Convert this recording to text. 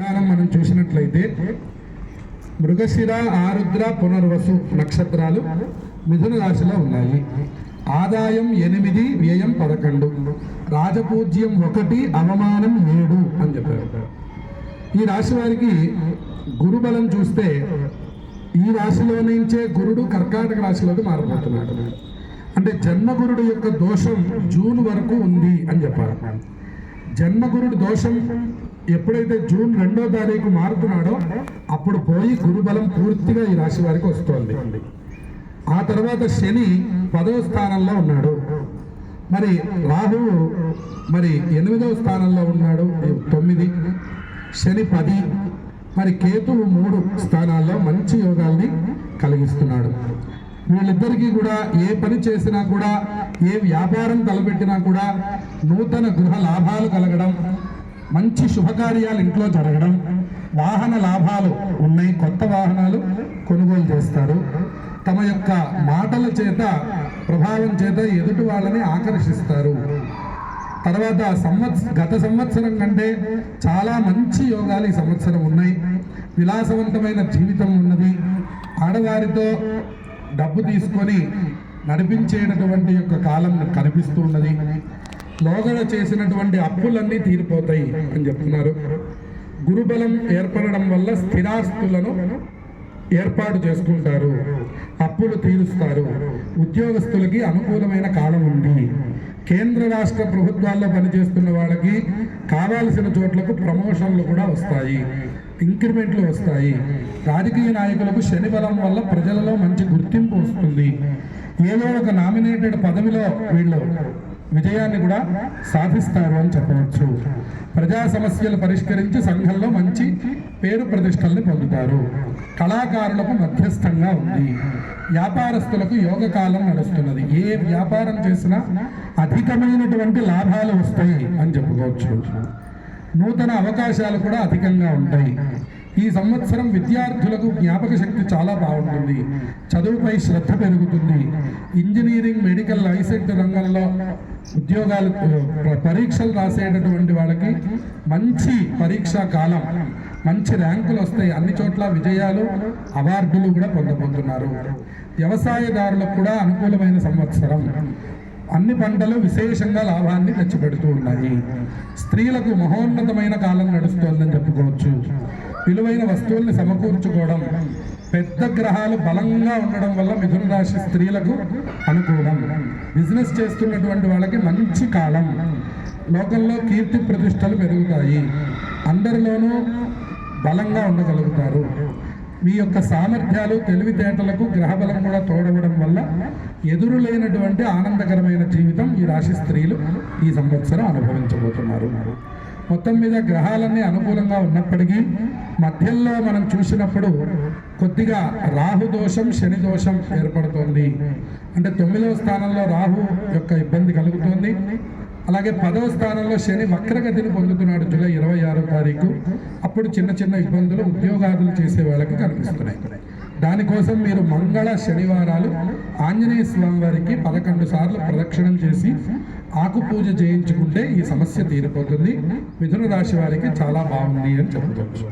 విధానం మనం చూసినట్లయితే మృగశిర, ఆరుద్ర, పునర్వసు నక్షత్రాలు మిథున రాశిలో ఉన్నాయి. ఆదాయం 8, వ్యయం 11, రాజపూజ్యం 1, అవమానం 7 అని చెప్పారు. ఈ రాశి వారికి గురుబలం చూస్తే ఈ రాశిలో నుంచే గురుడు కర్కాటక రాశిలోకి మారిపోతున్నాడు. అంటే జన్మగురుడు యొక్క దోషం జూన్ వరకు ఉంది అని చెప్పారు. జన్మగురుడు దోషం ఎప్పుడైతే జూన్ 2వ తారీఖు మారుతున్నాడో అప్పుడు పోయి గురుబలం పూర్తిగా ఈ రాశి వారికి వస్తోంది. ఆ తర్వాత శని 10వ స్థానంలో ఉన్నాడు. మరి రాహువు మరి 8వ స్థానంలో ఉన్నాడు 9, శని 10, మరి కేతువు 3 స్థానాల్లో మంచి యోగాల్ని కలిగిస్తున్నాడు. వీళ్ళిద్దరికీ కూడా ఏ పని చేసినా కూడా, ఏ వ్యాపారం తలపెట్టినా కూడా నూతన గృహ లాభాలు కలగడం, మంచి శుభకార్యాలు ఇంట్లో జరగడం, వాహన లాభాలు ఉన్నాయి, కొత్త వాహనాలు కొనుగోలు చేస్తారు. తమ యొక్క మాటల చేత, ప్రభావం చేత ఎదుటి వాళ్ళని ఆకర్షిస్తారు. తర్వాత గత సంవత్సరం కంటే చాలా మంచి యోగాలు ఈ సంవత్సరం ఉన్నాయి. విలాసవంతమైన జీవితం ఉన్నది. ఆడవారితో డబ్బు తీసుకొని నడిపించేటటువంటి యొక్క కాలం కనిపిస్తూ ఉన్నది. లోగడ చేసినటువంటి అప్పులన్నీ తీరిపోతాయి అని చెప్తున్నారు. గురుబలం ఏర్పడడం వల్ల స్థిరాస్తులను ఏర్పాటు చేసుకుంటారు, అప్పులు తీరుస్తారు. ఉద్యోగస్తులకి అనుకూలమైన కాలం ఉంది. కేంద్ర రాష్ట్ర ప్రభుత్వాల్లో పనిచేస్తున్న వాళ్ళకి కావాల్సిన చోట్లకు ప్రమోషన్లు కూడా వస్తాయి, ఇంక్రిమెంట్లు వస్తాయి. రాజకీయ నాయకులకు శని బలం వల్ల ప్రజలలో మంచి గుర్తింపు వస్తుంది. ఏదో ఒక నామినేటెడ్ పదవిలో వీళ్ళు విజయాన్ని కూడా సాధిస్తారు అని చెప్పవచ్చు. ప్రజా సమస్యలు పరిష్కరించి సంఘంలో మంచి పేరు ప్రతిష్టల్ని పొందుతారు. కళాకారులకు మధ్యస్థంగా ఉంది. వ్యాపారస్తులకు యోగకాలం నడుస్తున్నది. ఏ వ్యాపారం చేసినా అధికమైనటువంటి లాభాలు వస్తాయి అని చెప్పుకోవచ్చు. నూతన అవకాశాలు కూడా అధికంగా ఉంటాయి. ఈ సంవత్సరం విద్యార్థులకు జ్ఞాపక శక్తి చాలా బాగుంటుంది. చదువుపై శ్రద్ధ పెరుగుతుంది. ఇంజనీరింగ్, మెడికల్, ఐసెట్ రంగంలో ఉద్యోగాలు, పరీక్షలు రాసేటటువంటి వాళ్ళకి మంచి పరీక్షా కాలం, మంచి ర్యాంకులు వస్తాయి. అన్ని చోట్ల విజయాలు, అవార్డులు కూడా పొందబోతున్నారు. వ్యవసాయదారులకు కూడా అనుకూలమైన సంవత్సరం. అన్ని పంటలు విశేషంగా లాభాన్ని తెచ్చిపెడుతూ ఉన్నాయి. స్త్రీలకు మహోన్నతమైన కాలం నడుస్తోందని చెప్పుకోవచ్చు. విలువైన వస్తువుల్ని సమకూర్చుకోవడం, పెద్ద గ్రహాలు బలంగా ఉండడం వల్ల మిథున రాశి స్త్రీలకు అనుకూలం. బిజినెస్ చేస్తున్నటువంటి వాళ్ళకి మంచి కాలం. లోకంలో కీర్తి ప్రతిష్టలు పెరుగుతాయి. అందరిలోనూ బలంగా ఉండగలుగుతారు. మీ యొక్క సామర్థ్యాలు, తెలివితేటలకు గ్రహబలం కూడా తోడవడం వల్ల ఎదురు లేనటువంటి ఆనందకరమైన జీవితం ఈ రాశి స్త్రీలు ఈ సంవత్సరం అనుభవించబోతున్నారు. మొత్తం మీద గ్రహాలన్నీ అనుకూలంగా ఉన్నప్పటికీ మధ్యలో మనం చూసినప్పుడు కొద్దిగా రాహు దోషం, శని దోషం ఏర్పడుతోంది. అంటే 9వ స్థానంలో రాహు యొక్క ఇబ్బంది కలుగుతోంది. అలాగే 10వ స్థానంలో శని వక్రగతిని పొందుతున్నాడు జూలై 26వ తారీఖు. అప్పుడు చిన్న చిన్న ఇబ్బందులు ఉద్యోగాదులు చేసే వాళ్ళకి కనిపిస్తున్నాయి. దానికోసం మీరు మంగళ, శనివారాలు ఆంజనేయ స్వామి వారికి 11 సార్లు ప్రదక్షిణం చేసి ఆకు పూజ చేయించుకుంటే ఈ సమస్య తీరిపోతుంది. మిథున రాశి వారికి చాలా బాగుంది అని చెప్పుకోవచ్చు.